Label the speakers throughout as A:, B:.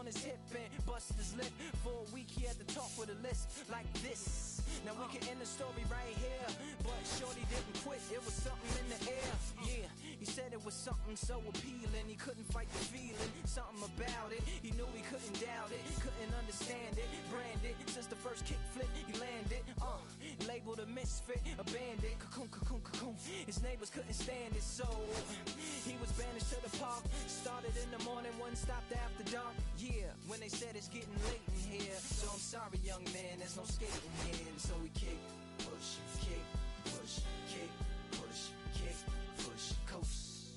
A: on his hip and busted his lip. For a week he had to talk with a list like this. Now we can end the story right here, but shorty didn't quit, it was something in the air. Yeah, he said it was something so appealing, he couldn't fight the feeling, something about it, he knew he couldn't doubt it, couldn't understand it, branded, since the first kick flip he landed, labeled a misfit, a bandit, cocoon, cocoon, cocoon, his neighbors couldn't stand it, so he was banished to the park, started in the morning, one stopped after dark, yeah, when they said it's getting late in here, so I'm sorry young man, there's no skating here, and so we kick, push, kick, push, kick, push, kick, push, coast,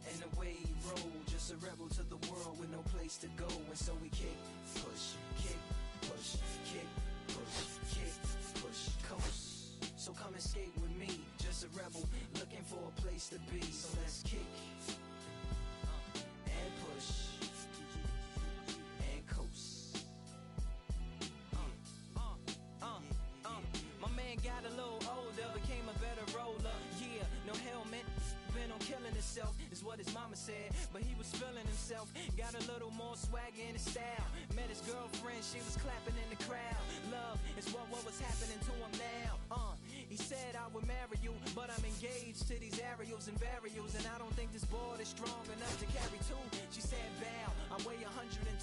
A: and the way he rolled, just a rebel to the world with no place to go, and so we kick, push, kick, push, kick, push, kick, push, coast, so come and skate with me, just a rebel, looking for a place to be, so let's kick, and push, and coast. My man got a little older, became a better roller, yeah, no helmet, been on killing himself, is what his mama said, but he was feeling himself, got a little more swag in his style, met his girlfriend, she was clapping in the crowd, love is what was happening to him now, he said I would marry you, but I'm engaged to these aerials and varials, and I don't think this board is strong enough to carry two, she said bow, I weigh 120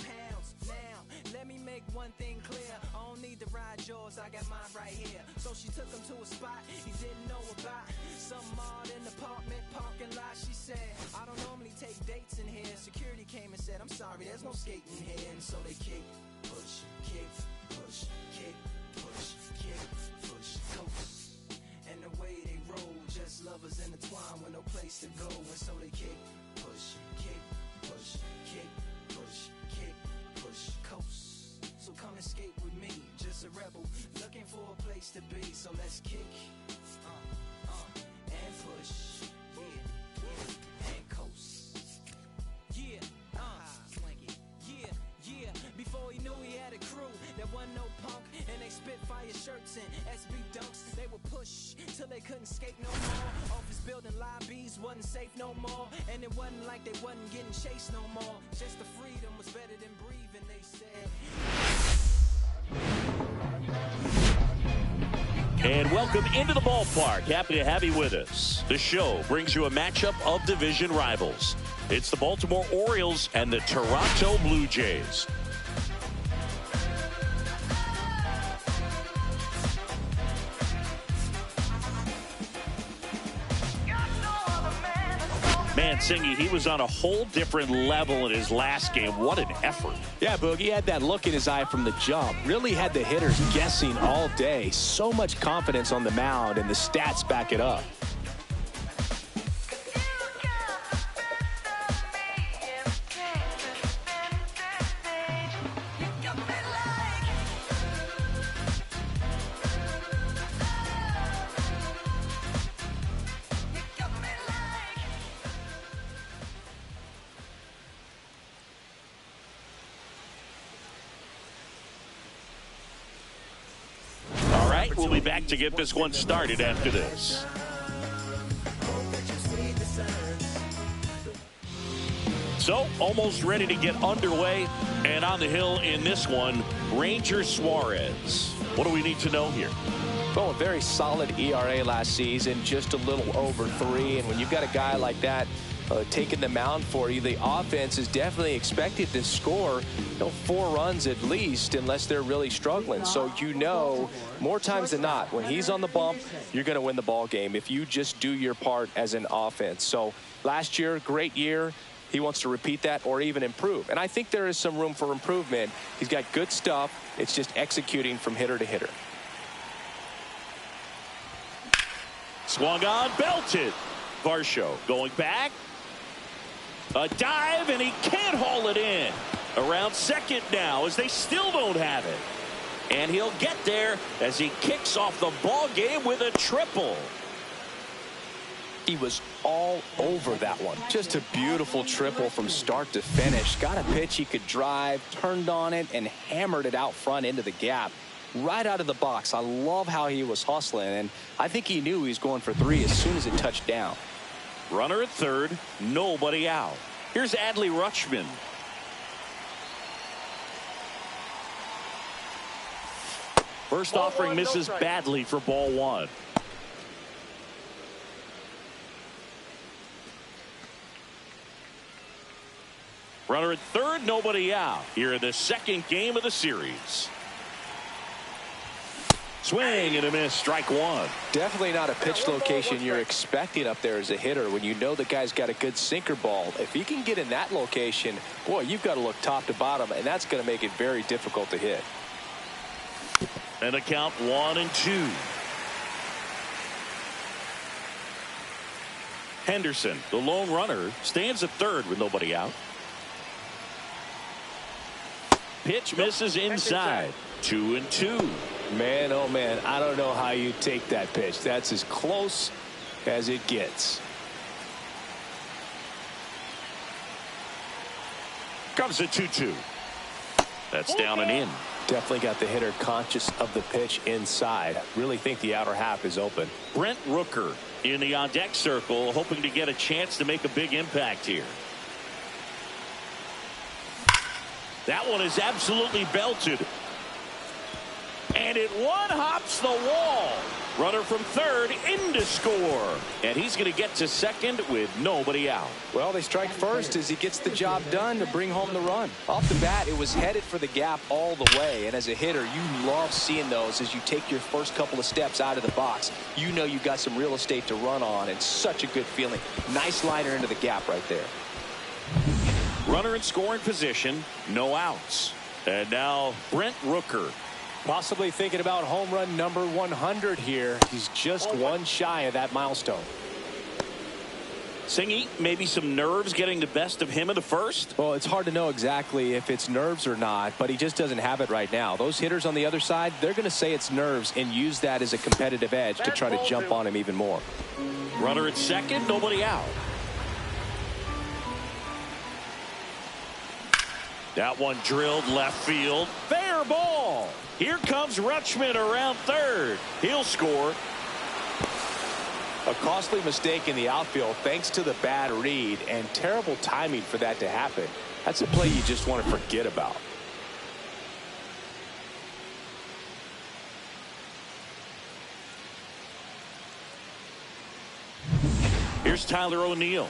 A: pounds, now, let me make one thing clear, I don't need to ride yours, I got mine right here, so she took him to a spot he didn't know about, some odd in the apartment parking lot, she said, I don't normally take dates in here, security came and said, I'm sorry, there's no skating here, and so they kick, push, kick, push, kick, push, kick, push, coast, and the way they roll, just lovers intertwined with no place to go, and so they kick, push, kick, push, kick, push, kick, push, coast, so come and skate with me, just a rebel, looking for a place to be, so let's kick, and push, yeah, and coast, yeah, yeah, before he knew he had a crew, there wasn't no punk, and they spit fire shirts and SB dunks, they would push, till they couldn't skate no more, office building lobbies wasn't safe no more, and it wasn't like they wasn't getting chased no more, just the freedom was better than breathing, they said.
B: And welcome into the ballpark. Happy to have you with us. The show brings you a matchup of division rivals. It's the Baltimore Orioles and the Toronto Blue Jays. Man, Singy, he was on a whole different level in his last game. What an effort.
C: Yeah, Boog, he had that look in his eye from the jump. Really had the hitters guessing all day. So much confidence on the mound, and the stats back it up.
B: We'll be back to get this one started after this. So, almost ready to get underway, and on the hill in this one, Ranger Suarez. What do we need to know here?
C: Well, a very solid ERA last season, just a little over 3, and when you've got a guy like that taking the mound for you, the offense is definitely expected to score 4 runs at least, unless they're really struggling. So more times than not, when he's on the bump, you're going to win the ball game if you just do your part as an offense. So last year, great year. He wants to repeat that or even improve, and I think there is some room for improvement. He's got good stuff. It's just executing from hitter to hitter.
B: Swung on, belted. Varsho going back. A dive, and he can't haul it in. Around second now, as they still don't have it. And he'll get there as he kicks off the ball game with a triple.
C: He was all over that one. Just a beautiful triple from start to finish. Got a pitch he could drive, turned on it, and hammered it out front into the gap. Right out of the box. I love how he was hustling, and I think he knew he was going for 3 as soon as it touched down.
B: Runner at third, nobody out. Here's Adley Rutschman. First offering misses badly for ball one. Runner at third, nobody out here in the second game of the series. Swing and a miss, strike one.
C: Definitely not a pitch location you're expecting up there as a hitter when you know the guy's got a good sinker ball. If he can get in that location, boy, you've got to look top to bottom, and that's going to make it very difficult to hit.
B: And a count 1-2. Henderson, the lone runner, stands at third with nobody out. Pitch misses inside. 2-2.
C: Man, oh man, I don't know how you take that pitch. That's as close as it gets.
B: Comes a 2-2. That's down and in.
C: Definitely got the hitter conscious of the pitch inside. Really think the outer half is open.
B: Brent Rooker in the on-deck circle, hoping to get a chance to make a big impact here. That one is absolutely belted. And it one-hops the wall. Runner from third in to score. And he's going to get to second with nobody out.
C: Well, they strike first as he gets the job done to bring home the run. Off the bat, it was headed for the gap all the way. And as a hitter, you love seeing those as you take your first couple of steps out of the box. You know you got some real estate to run on, and such a good feeling. Nice liner into the gap right there.
B: Runner in scoring position, no outs. And now Brent Rooker.
C: Possibly thinking about home run number 100 here. He's just one shy of that milestone.
B: Singy, maybe some nerves getting the best of him in the first?
C: Well, it's hard to know exactly if it's nerves or not, but he just doesn't have it right now. Those hitters on the other side, they're going to say it's nerves and use that as a competitive edge to try to jump on him even more.
B: Runner at second, nobody out. That one drilled left field. Fair ball. Here comes Rutschman around third. He'll score.
C: A costly mistake in the outfield thanks to the bad read, and terrible timing for that to happen. That's a play you just want to forget about.
B: Here's Tyler O'Neill.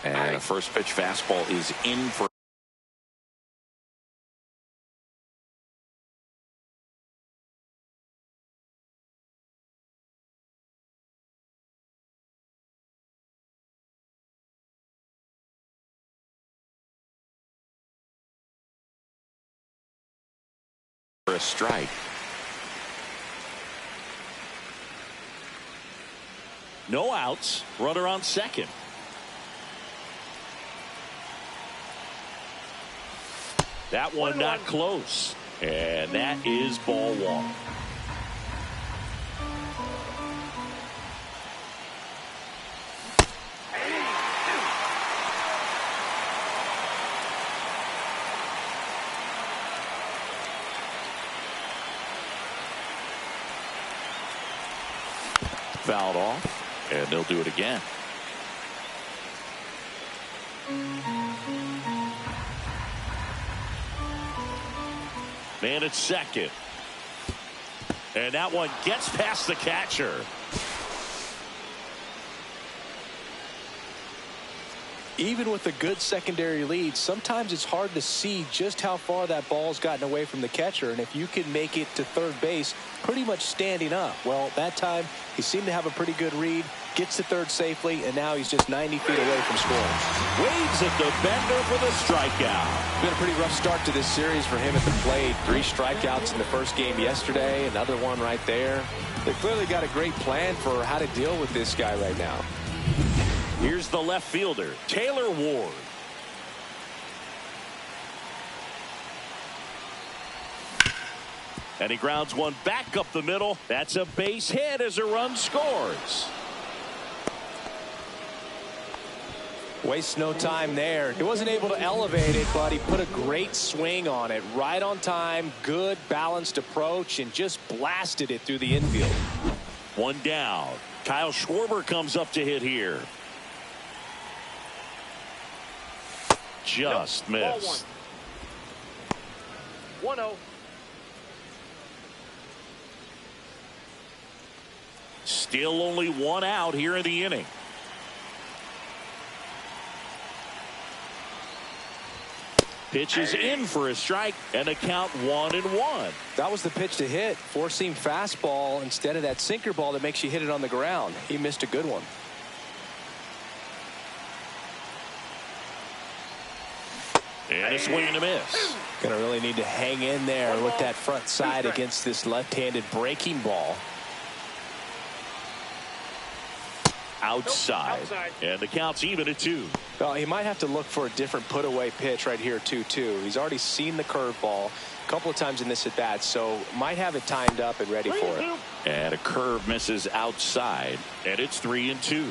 B: And a first pitch fastball is in for a strike. No outs. Runner on second. That one not close. And that is ball one. Fouled off, and they'll do it again. Man at second. And that one gets past the catcher.
C: Even with a good secondary lead, sometimes it's hard to see just how far that ball's gotten away from the catcher. And if you can make it to third base pretty much standing up, well, that time he seemed to have a pretty good read, gets to third safely, and now he's just 90 feet away from scoring.
B: Waves at the bender for the strikeout.
C: Been a pretty rough start to this series for him at the plate. 3 strikeouts in the first game yesterday, another one right there. They've clearly got a great plan for how to deal with this guy right now.
B: Here's the left fielder, Taylor Ward. And he grounds one back up the middle. That's a base hit as a run scores.
C: Wastes no time there. He wasn't able to elevate it, but he put a great swing on it. Right on time, good balanced approach, and just blasted it through the infield.
B: One down. Kyle Schwarber comes up to hit here. just missed.
D: 1-0.
B: Still only one out here in the inning. Pitch is in for a strike, and the count 1-1.
C: That was the pitch to hit. Four-seam fastball instead of that sinker ball that makes you hit it on the ground. He missed a good one.
B: And a swing and a miss.
C: Gonna really need to hang in there with that front side against this left-handed breaking ball.
B: Outside. And the count's even at 2.
C: Well, he might have to look for a different put-away pitch right here, 2-2. He's already seen the curveball a couple of times in this at-bat, so might have it timed up and ready for it.
B: And a curve misses outside, and it's 3-2.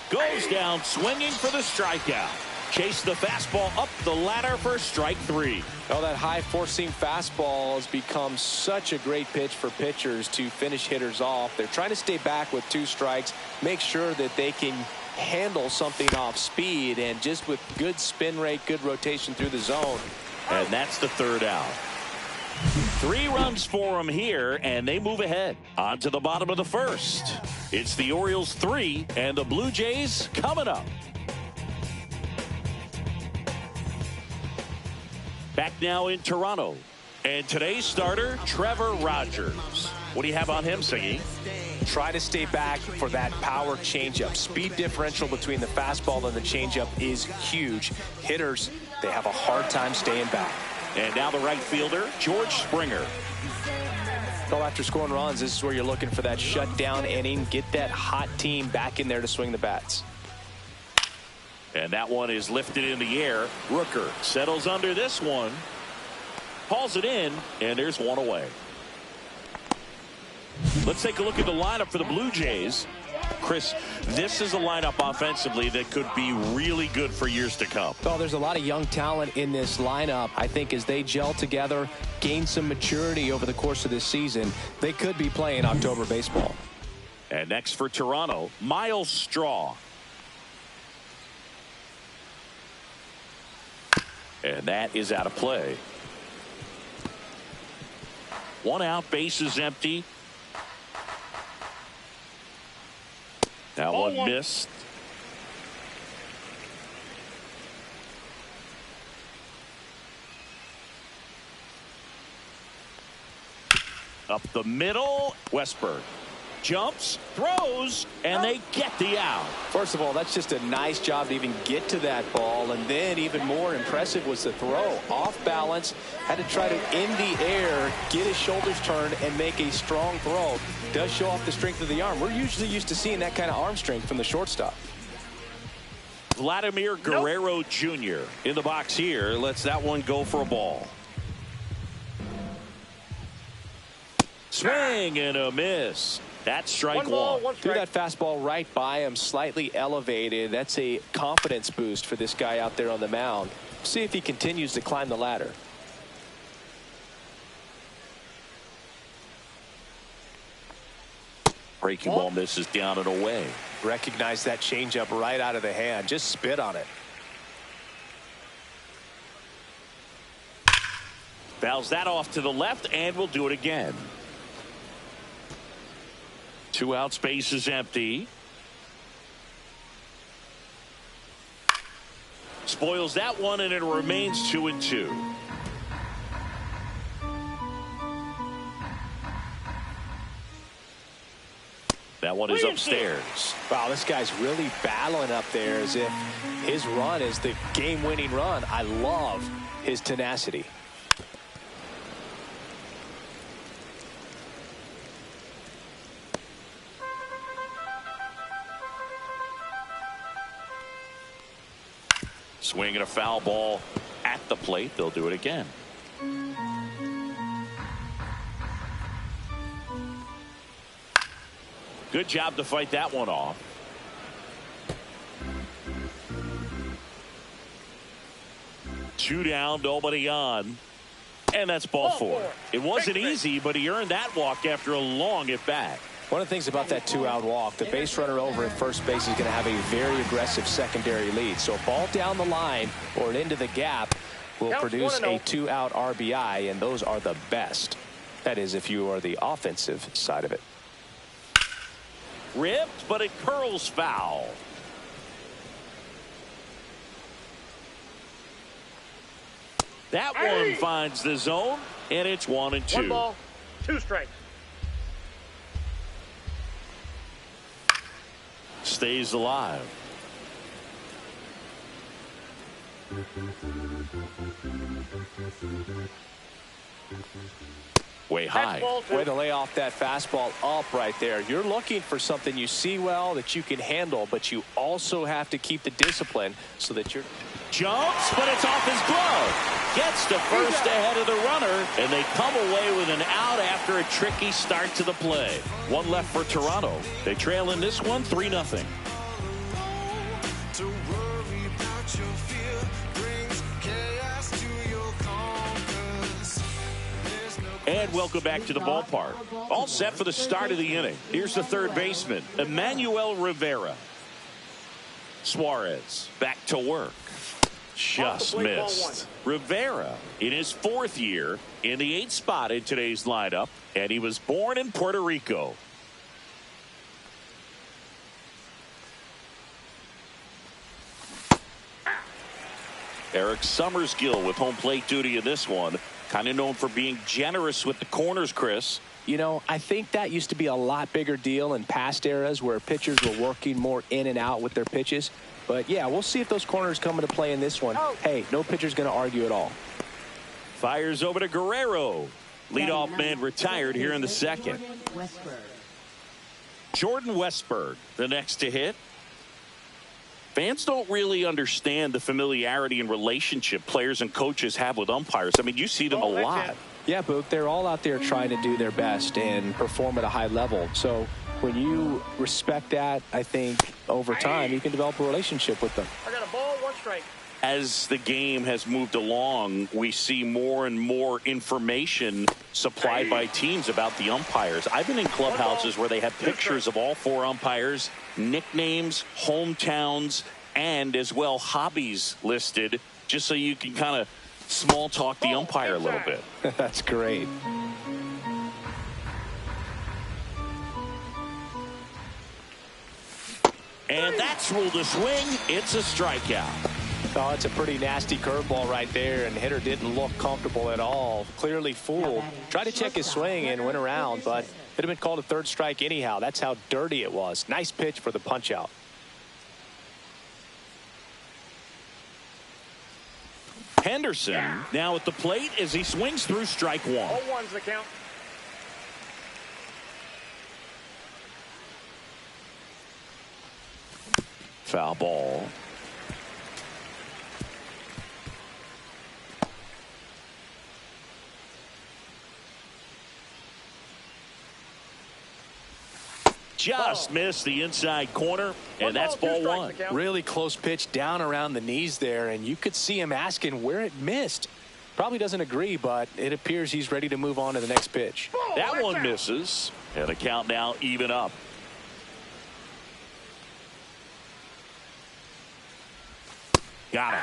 B: Goes down swinging for the strikeout. Chase the fastball up the ladder for strike 3.
C: Well, that high four-seam fastball has become such a great pitch for pitchers to finish hitters off. They're trying to stay back with 2 strikes, make sure that they can handle something off speed, and just with good spin rate, good rotation through the zone.
B: And that's the 3rd out. 3 runs for them here, and they move ahead. On to the bottom of the 1st. It's the Orioles 3 and the Blue Jays coming up. Back now in Toronto. And today's starter, Trevor Rogers. What do you have on him, Siggy?
C: Try to stay back for that power changeup. Speed differential between the fastball and the changeup is huge. Hitters, they have a hard time staying back.
B: And now the right fielder, George Springer.
C: Well, after scoring runs, this is where you're looking for that shutdown inning. Get that hot team back in there to swing the bats.
B: And that one is lifted in the air. Rooker settles under this one. Hauls it in, and there's one away. Let's take a look at the lineup for the Blue Jays. Chris, this is a lineup offensively that could be really good for years to come.
C: Well, there's a lot of young talent in this lineup. I think as they gel together, gain some maturity over the course of this season, they could be playing October baseball.
B: And next for Toronto, Miles Straw. And that is out of play. 1 out, base is empty. That one missed. Up the middle, Westberg jumps, throws, and they get the out.
C: First of all, that's just a nice job to even get to that ball, and then even more impressive was the throw. Off balance, had to try to in the air, get his shoulders turned, and make a strong throw. Does show off the strength of the arm. We're usually used to seeing that kind of arm strength from the shortstop.
B: Vladimir Guerrero Jr. in the box here. Lets that one go for a ball. Swing and a miss. That's strike 1.
C: Threw that fastball right by him, slightly elevated. That's a confidence boost for this guy out there on the mound. See if he continues to climb the ladder.
B: Breaking ball misses down and away.
C: Recognize that changeup right out of the hand. Just spit on it.
B: Fouls that off to the left, and we'll do it again. 2 out, space is empty. Spoils that one, and it remains 2-2. That one is upstairs.
C: Wow, this guy's really battling up there as if his run is the game-winning run. I love his tenacity.
B: Swinging a foul ball at the plate. They'll do it again. Good job to fight that one off. Two down, nobody on. And that's ball 4. It wasn't easy, but he earned that walk after a long at bat.
C: One of the things about that 2-out walk, the base runner over at first base is going to have a very aggressive secondary lead. So a ball down the line or into the gap will produce a 2-out RBI, and those are the best. That is, if you are the offensive side of it.
B: Ripped, but it curls foul. That one finds the zone, and it's 1-2.
D: 1 ball, 2 strikes.
B: Stays alive. Way high.
C: Way to lay off that fastball up right there. You're looking for something you see well that you can handle, but you also have to keep the discipline so that you're...
B: Jumps, but it's off his glove. Gets to first ahead of the runner, and they come away with an out after a tricky start to the play. One left for Toronto. They trail in this one 3-0. And welcome back to the ballpark. All set for the start of the inning. Here's the third baseman, Emmanuel Rivera. Suarez back to work. Just missed. Rivera in his 4th year in the 8th spot in today's lineup, and he was born in Puerto Rico. Eric Summersgill with home plate duty in this one. Kind of known for being generous with the corners, Chris.
C: You know, I think that used to be a lot bigger deal in past eras where pitchers were working more in and out with their pitches. But, yeah, we'll see if those corners come into play in this one. Hey, no pitcher's going to argue at all.
B: Fires over to Guerrero. Leadoff man retired here in the 2nd. Jordan Westburg, the next to hit. Fans don't really understand the familiarity and relationship players and coaches have with umpires. I mean, you see them a lot.
C: Yeah, Boog, they're all out there trying to do their best and perform at a high level. So when you respect that, I think over time you can develop a relationship with them.
D: I got a ball, 1 strike.
B: As the game has moved along, we see more and more information supplied by teams about the umpires. I've been in clubhouses where they have pictures of all 4 umpires, nicknames, hometowns, and as well hobbies listed, just so you can kind of small talk the umpire a little bit.
C: That's great.
B: And that's ruled a swing. It's a strikeout.
C: Oh, it's a pretty nasty curveball right there, and the hitter didn't look comfortable at all. Clearly fooled. Tried to check his swing and went around, but it had been called a 3rd strike anyhow. That's how dirty it was. Nice pitch for the punch out.
B: Henderson now at the plate as he swings through strike 1.
D: 0-1's the count.
B: Foul ball. Just missed the inside corner, and that's ball 1.
C: Really close pitch down around the knees there, and you could see him asking where it missed. Probably doesn't agree, but it appears he's ready to move on to the next pitch.
B: That one misses, and the count now even up. Got him.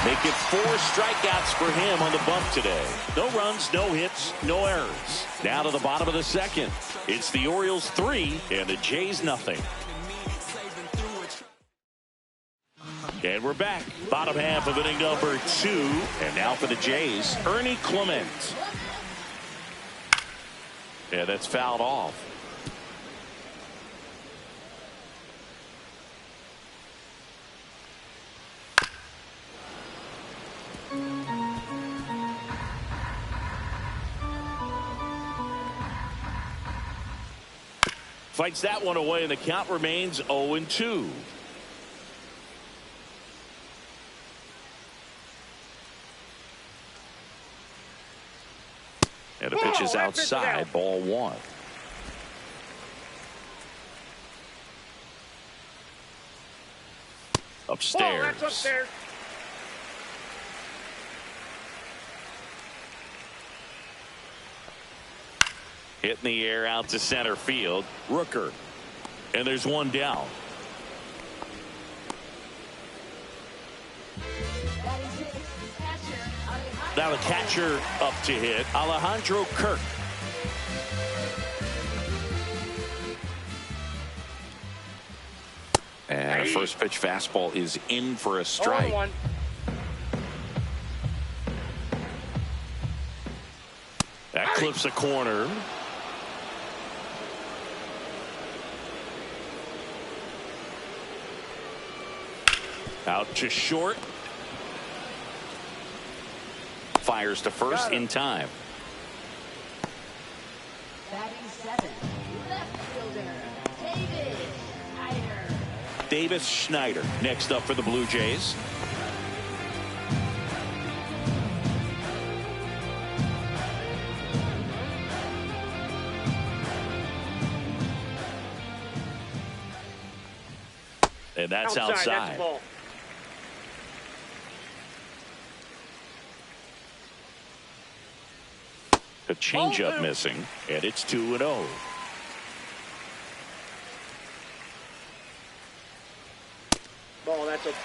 B: Make it 4 strikeouts for him on the bump today. No runs, no hits, no errors. Now to the bottom of the 2nd. It's the Orioles 3 and the Jays nothing. And we're back. Bottom half of inning number 2. And now for the Jays, Ernie Clement. Yeah, that's fouled off. Fights that one away, and the count remains 0-2. And the pitch is outside, ball 1. Upstairs.
D: That's upstairs.
B: Hit in the air out to center field. Rooker. And there's one down. Now the catcher up to hit, Alejandro Kirk. And a first pitch fastball is in for a strike. That clips a corner. Out to short. Fires to first in time.
E: Batting seven, left fielder,
B: Davis Schneider next up for the Blue Jays. And that's outside.
D: That's a ball.
B: A changeup missing, and it's 2-0.
D: Ball, that's up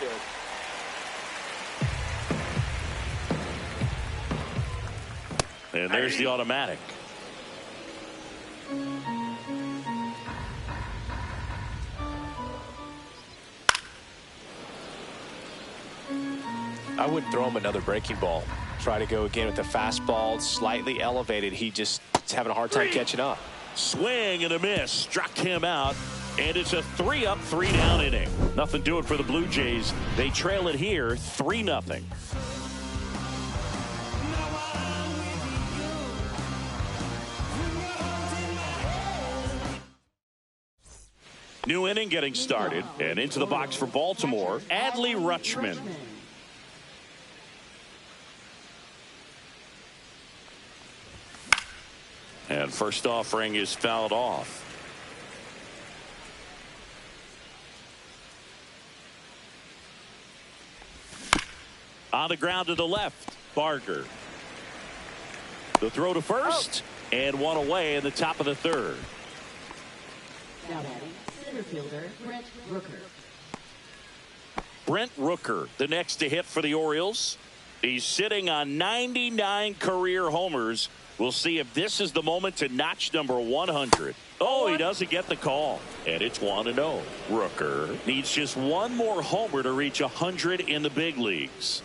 D: good.
B: And there's the automatic.
C: I wouldn't throw him another breaking ball. Try to go again with the fastball, slightly elevated. He just is having a hard time catching up.
B: Swing and a miss, struck him out, and it's a 3-up, 3-down inning. Nothing doing for the Blue Jays. They trail it here 3-0. New inning getting started, and into the box for Baltimore, Adley Rutschman. And first offering is fouled off. On the ground to the left, Barger. The throw to first, and one away in the top of the third.
E: Now batting center fielder Brent Rooker.
B: Brent Rooker, the next to hit for the Orioles. He's sitting on 99 career homers. We'll see if this is the moment to notch number 100. Oh, he doesn't get the call. And it's 1-0. Rooker needs just one more homer to reach 100 in the big leagues.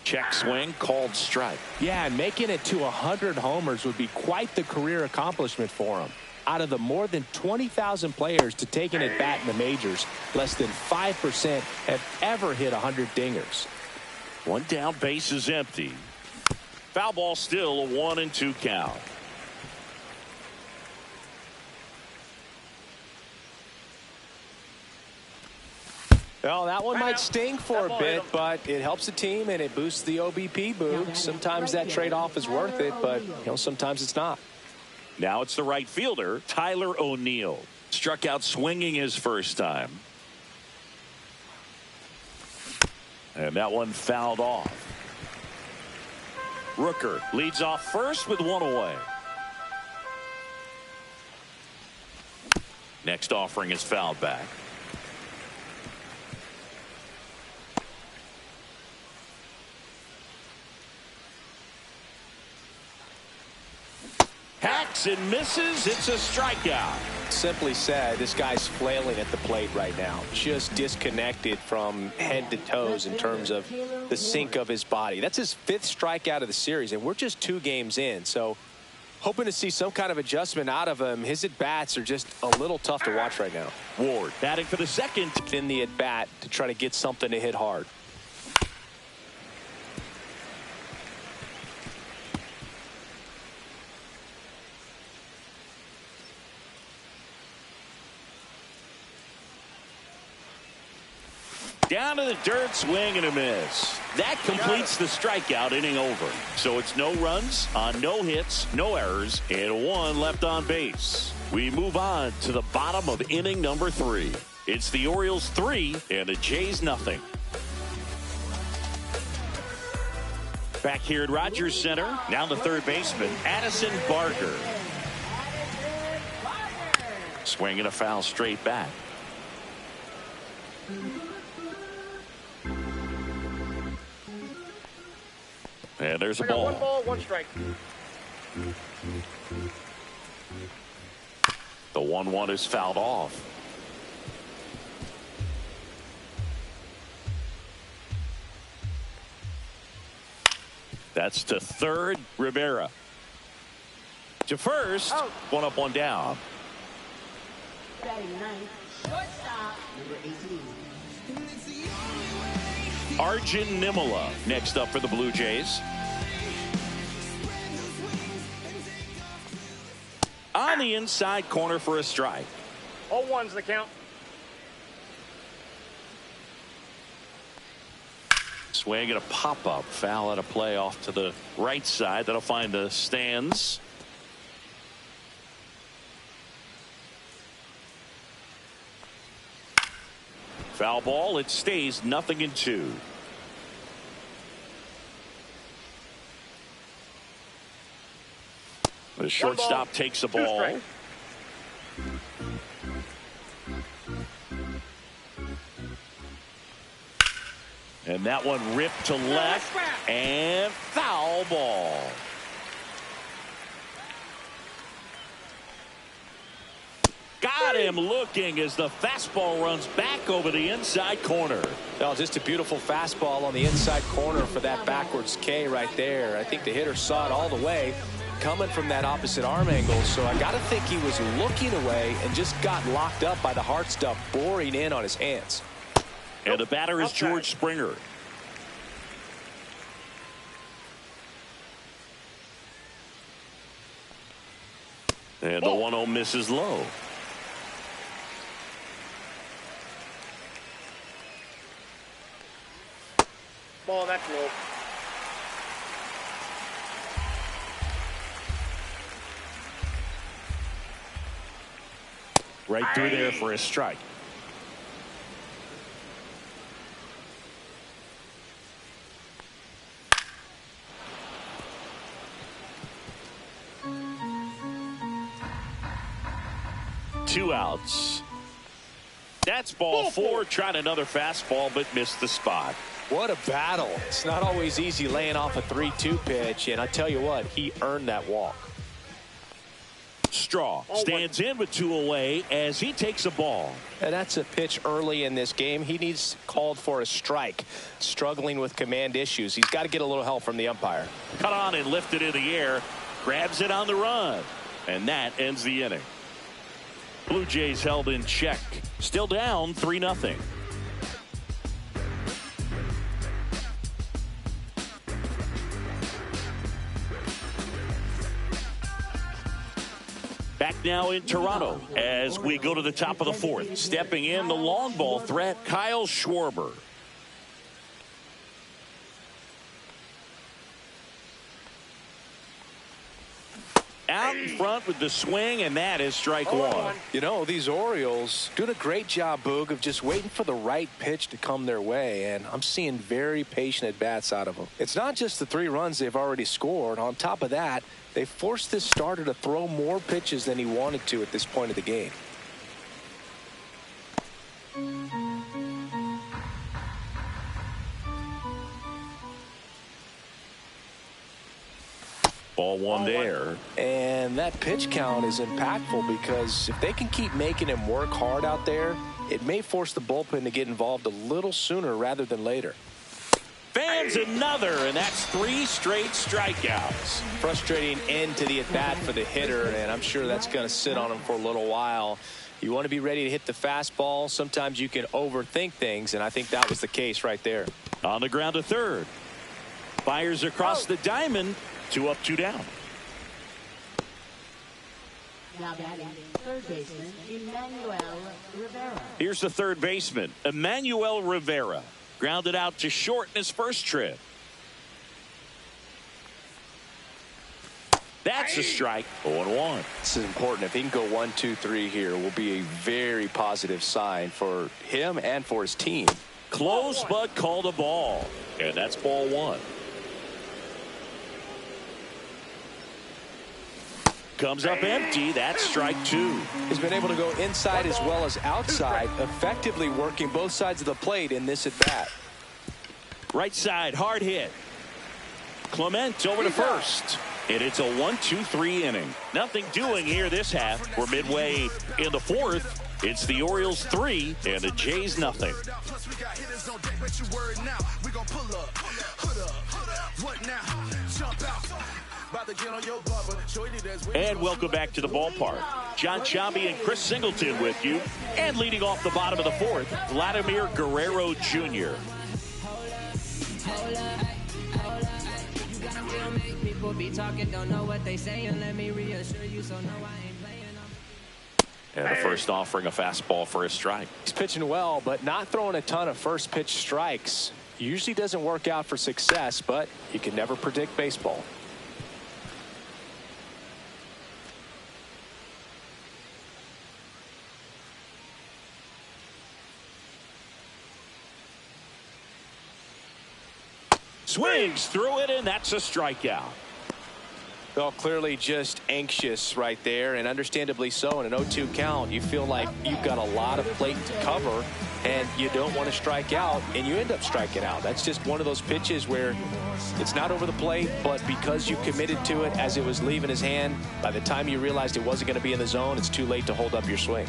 B: Check swing, called strike.
C: Yeah, and making it to 100 homers would be quite the career accomplishment for him. Out of the more than 20,000 players to take an at-bat in the majors, less than 5% have ever hit 100 dingers.
B: One down, base is empty. Foul ball, still a 1-2 count.
C: Well, that one might sting for a bit, but it helps the team and it boosts the OBP boot. Sometimes that trade-off is worth it, but sometimes it's not.
B: Now it's the right fielder, Tyler O'Neill. Struck out swinging his first time. And that one fouled off. Rooker leads off first with one away. Next offering is fouled back. Hacks and misses. It's a strikeout.
C: Simply said, this guy's flailing at the plate right now. Just disconnected from head to toes in terms of the sink of his body. That's his 5th strikeout of the series, and we're just 2 games in. So hoping to see some kind of adjustment out of him. His at-bats are just a little tough to watch right now.
B: Ward batting for the second.
C: In the at-bat to try to get something to hit hard.
B: Down to the dirt, swing and a miss. That completes the strikeout, inning over. So it's no runs on no hits, no errors, and 1 left on base. We move on to the bottom of inning number 3. It's the Orioles 3 and the Jays nothing. Back here at Rogers Center, now the third baseman, Addison Barker. Swinging a foul straight back. And there's a ball.
D: 1 ball, 1 strike.
B: The 1-1 is fouled off. That's to third, Rivera. To first,
D: out.
B: 1 up, 1 down.
E: Batting ninth, shortstop, number 18.
B: Arjun Nimala next up for the Blue Jays. On the inside corner for a strike.
D: All ones the count.
B: Swing and a pop-up. Foul at a play off to the right side. That'll find the stands. Foul ball. It stays 0-2. The shortstop takes a ball. And that one ripped to left and foul ball. Got him looking as the fastball runs back over the inside corner.
C: Well, just a beautiful fastball on the inside corner for that backwards K right there. I think the hitter saw it all the way coming from that opposite arm angle. So I got to think he was looking away and just got locked up by the hard stuff boring in on his hands.
B: And the batter is George Springer. And the 1-0 misses low.
D: Ball, that's low.
B: Right through there for a strike. Two outs. That's ball 4. Tried another fastball but missed the spot.
C: What a battle. It's not always easy laying off a 3-2 pitch, and I tell you what, he earned that walk.
B: Straw stands in with 2 away as he takes a ball.
C: And that's a pitch early in this game. He needs called for a strike. Struggling with command issues. He's got to get a little help from the umpire.
B: Cut on and lifted in the air. Grabs it on the run. And that ends the inning. Blue Jays held in check. Still down 3-0. Back now in Toronto as we go to the top of the 4th. Stepping in the long ball threat, Kyle Schwarber. Out in front with the swing, and that is strike 1.
C: You know, these Orioles doing a great job, Boog, of just waiting for the right pitch to come their way, and I'm seeing very patient at-bats out of them. It's not just the 3 runs they've already scored. On top of that, they forced this starter to throw more pitches than he wanted to at this point of the game.
B: Ball 1 there.
C: And that pitch count is impactful because if they can keep making him work hard out there, it may force the bullpen to get involved a little sooner rather than later.
B: Fans another, and that's 3 straight strikeouts.
C: Frustrating end to the at-bat for the hitter, and I'm sure that's going to sit on him for a little while. You want to be ready to hit the fastball. Sometimes you can overthink things, and I think that was the case right there.
B: On the ground to third. Fires across the diamond. 2 up, 2 down.
E: Now batting third baseman, Emmanuel Rivera.
B: Here's the third baseman, Emmanuel Rivera. Grounded out to short in his first trip. That's a strike. 0-1.
C: This is important. If he can go 1-2-3 here, will be a very positive sign for him and for his team.
B: Close but called a ball. And that's ball 1. comes up empty. That's strike two.
C: He's been able to go inside as well as outside, effectively working both sides of the plate in this at bat.
B: Right side, hard hit. Clement over to first. And it's a 1-2-3 inning. Nothing doing here this half. We're midway in the fourth. It's the Orioles 3 and the Jays nothing. And welcome back to the ballpark. John Chambi and Chris Singleton with you. And leading off the bottom of the fourth, Vladimir Guerrero Jr. And the first offering a fastball for a strike.
C: He's pitching well, but not throwing a ton of first pitch strikes. Usually doesn't work out for success, but you can never predict baseball.
B: Swings through it, and that's a strikeout.
C: Well, clearly just anxious right there, and understandably so. In an 0-2 count, you feel like you've got a lot of plate to cover, and you don't want to strike out, and you end up striking out. That's just one of those pitches where it's not over the plate, but because you committed to it as it was leaving his hand, by the time you realized it wasn't going to be in the zone, it's too late to hold up your swing.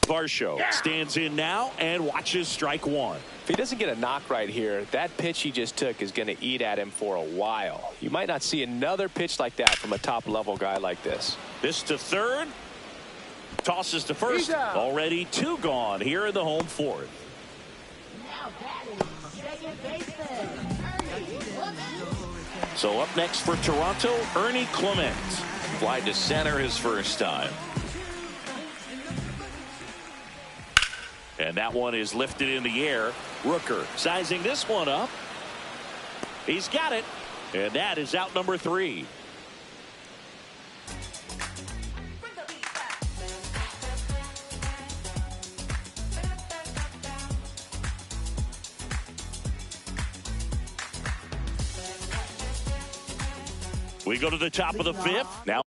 B: Varsho stands in now and watches strike one.
C: If he doesn't get a knock right here, that pitch he just took is going to eat at him for a while. You might not see another pitch like that from a top-level guy like this.
B: This to third. Tosses to first. Already two gone here in the home fourth.
E: Now batting, second baseman, Ernie Clement.
B: So up next for Toronto, Ernie Clement. Fly to center his first time. And that one is lifted in the air. Rooker sizing this one up. He's got it. And that is out number 3. We go to the top of the 5th. Now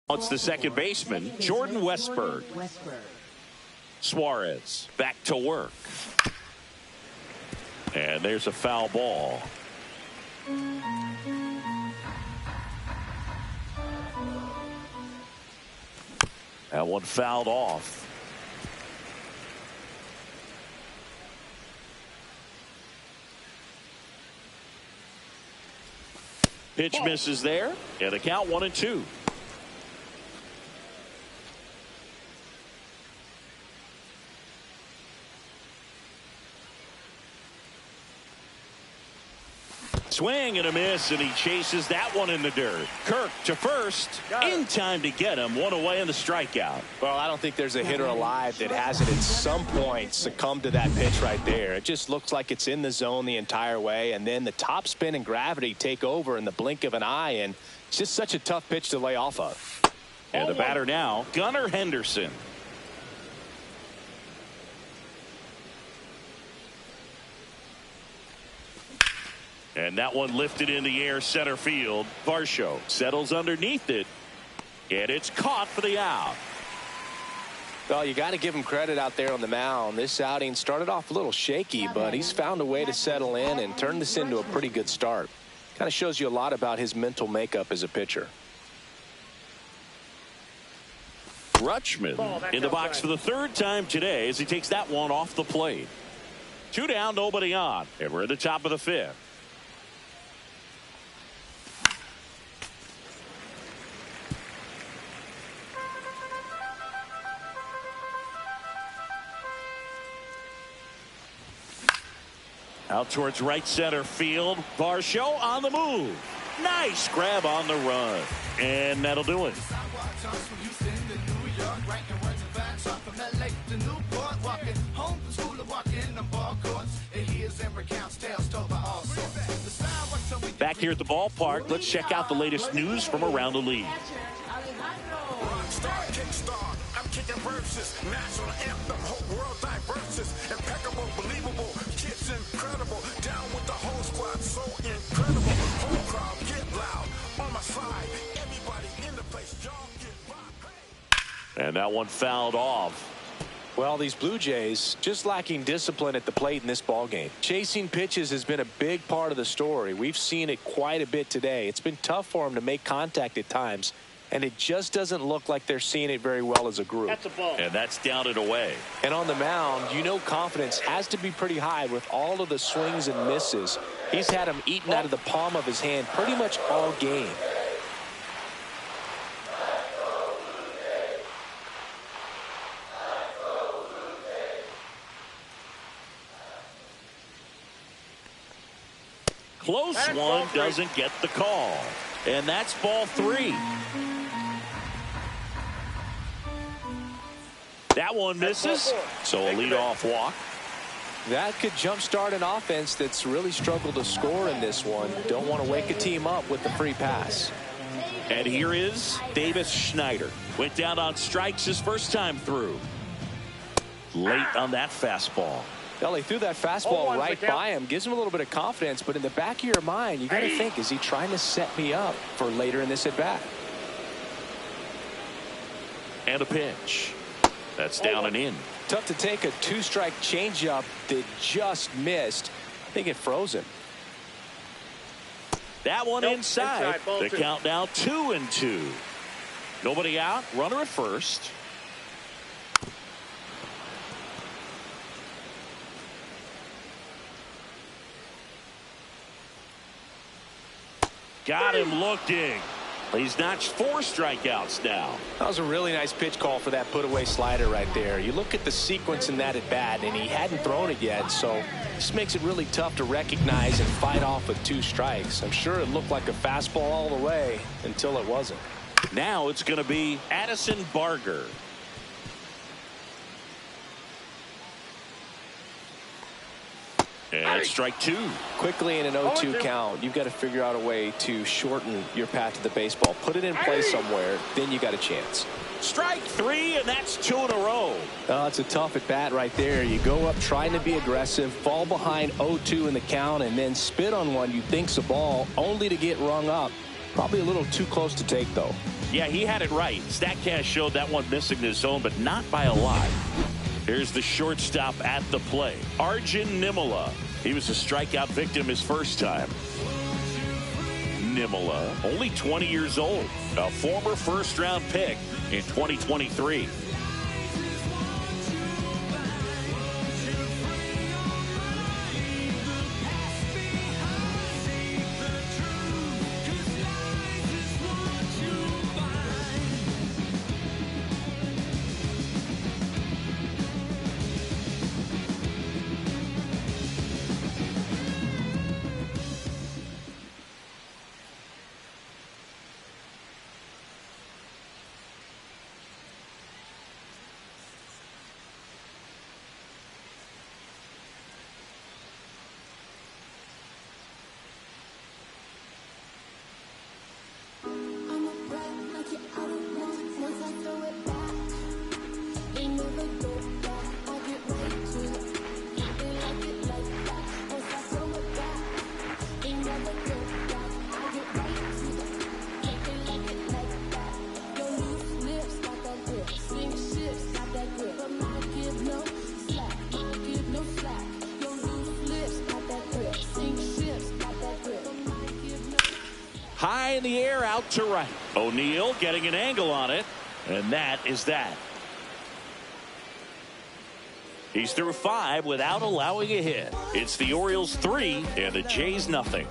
B: It's the second baseman, Jordan Westberg. Suarez back to work. And there's a foul ball. That one fouled off. Pitch misses there, and the count 1-2. Swing and a miss, and he chases that one in the dirt. Kirk to first, in time to get him. One away in the strikeout.
C: Well, I don't think there's a hitter alive that hasn't at some point succumbed to that pitch right there. It just looks like it's in the zone the entire way, and then the top spin and gravity take over in the blink of an eye, and it's just such a tough pitch to lay off of.
B: And the batter now, Gunnar Henderson. And that one lifted in the air center field. Varsho settles underneath it. And it's caught for the out.
C: Well, you got to give him credit out there on the mound. This outing started off a little shaky, but he's found a way to settle in and turn this into a pretty good start. Kind of shows you a lot about his mental makeup as a pitcher.
B: Rutschman in the box for the third time today as he takes that one off the plate. 2 down, nobody on. And we're at the top of the 5th. Out towards right center field. Varsho on the move. Nice grab on the run. And that'll do it. Back here at the ballpark, let's check out the latest news from around the league.
F: I'm kicking verses, national anthem, whole world diverses, impeccable, believable, kids incredible, down with the whole squad, so incredible, whole crowd get loud, on my side, everybody in the place, y'all get by.
B: And that one fouled off.
C: Well, these Blue Jays just lacking discipline at the plate in this ballgame. Chasing pitches has been a big part of the story. We've seen it quite a bit today. It's been tough for them to make contact at times, and it just doesn't look like they're seeing it very well as a group.
D: That's a ball.
B: And that's down and away.
C: And on the mound, you know confidence has to be pretty high with all of the swings and misses. He's had them eaten out of the palm of his hand pretty much all game.
B: Close one, doesn't get the call. And that's ball 3. That one misses, so a leadoff walk.
C: That could jumpstart an offense that's really struggled to score in this one. Don't want to wake a team up with the free pass.
B: And here is Davis Schneider. Went down on strikes his first time through. Late on that fastball.
C: Well, he threw that fastball right by him. Gives him a little bit of confidence, but in the back of your mind, you got to think, is he trying to set me up for later in this at-bat?
B: And a pitch. That's down and in.
C: Tough to take a 2-strike changeup that just missed. I think it froze him.
B: That one inside. The count now 2-2. Nobody out. Runner at first. Got him looking. He's notched 4 strikeouts now.
C: That was a really nice pitch call for that put-away slider right there. You look at the sequence in that at-bat, and he hadn't thrown it yet, so this makes it really tough to recognize and fight off with 2 strikes. I'm sure it looked like a fastball all the way until it wasn't.
B: Now it's going to be Addison Barger. And strike 2.
C: Quickly in an 0-2 count, you've got to figure out a way to shorten your path to the baseball. Put it in play somewhere, then you got a chance.
B: Strike 3, and that's 2 in a row.
C: Oh, it's a tough at bat right there. You go up trying to be aggressive, fall behind 0-2 in the count, and then spit on one you think's a ball, only to get rung up Probably a little too close to take, though.
B: Yeah, he had it right. StatCast showed that one missing the zone, but not by a lot. Here's the shortstop at the plate, Arjun Nimala. He was a strikeout victim his first time. Nimala, only 20 years old, a former first-round pick in 2023. High in the air, out to right. O'Neill getting an angle on it, and that is that. He's through 5 without allowing a hit. It's the Orioles 3 and the Jays nothing.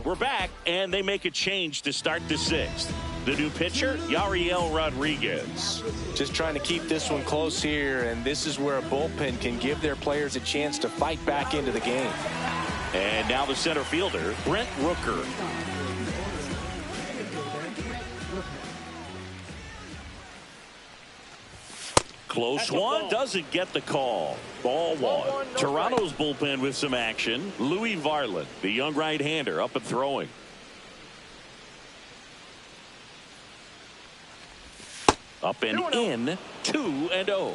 B: We're back, and they make a change to start the 6th. The new pitcher, Yariel Rodriguez.
C: Just trying to keep this one close here, and this is where a bullpen can give their players a chance to fight back into the game.
B: And now the center fielder, Brent Rooker. Close one, doesn't get the call. Ball one. Toronto's bullpen with some action. Louis Varland, the young right-hander, up and throwing. Up and in, 2-0.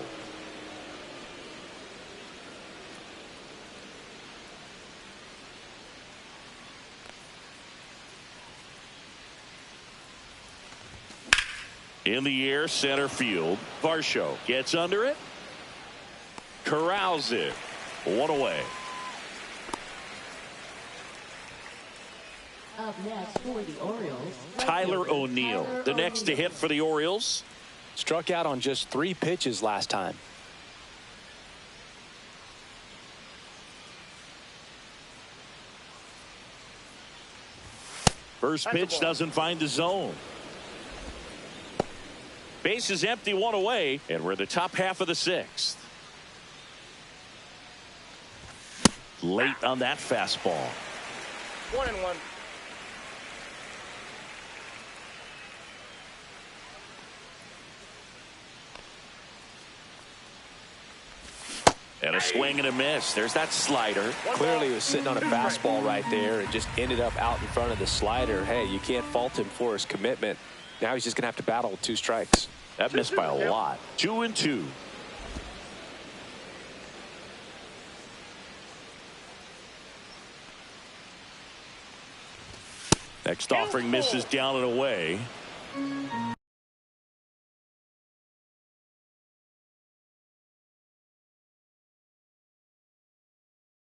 B: In the air, center field. Varsho gets under it. Corrals it. 1 away.
E: Up next for the Orioles,
B: Tyler O'Neill, the next to hit for the Orioles.
C: Struck out on just 3 pitches last time.
B: First pitch doesn't find the zone. Base is empty, 1 away, and we're the top half of the 6th. Late on that fastball.
D: 1-1.
B: And a swing and a miss. There's that slider.
C: Clearly he was sitting on a fastball right there and just ended up out in front of the slider. Hey, you can't fault him for his commitment. Now he's just going to have to battle with 2 strikes.
B: That missed by a lot. 2-2. Next offering misses down and away.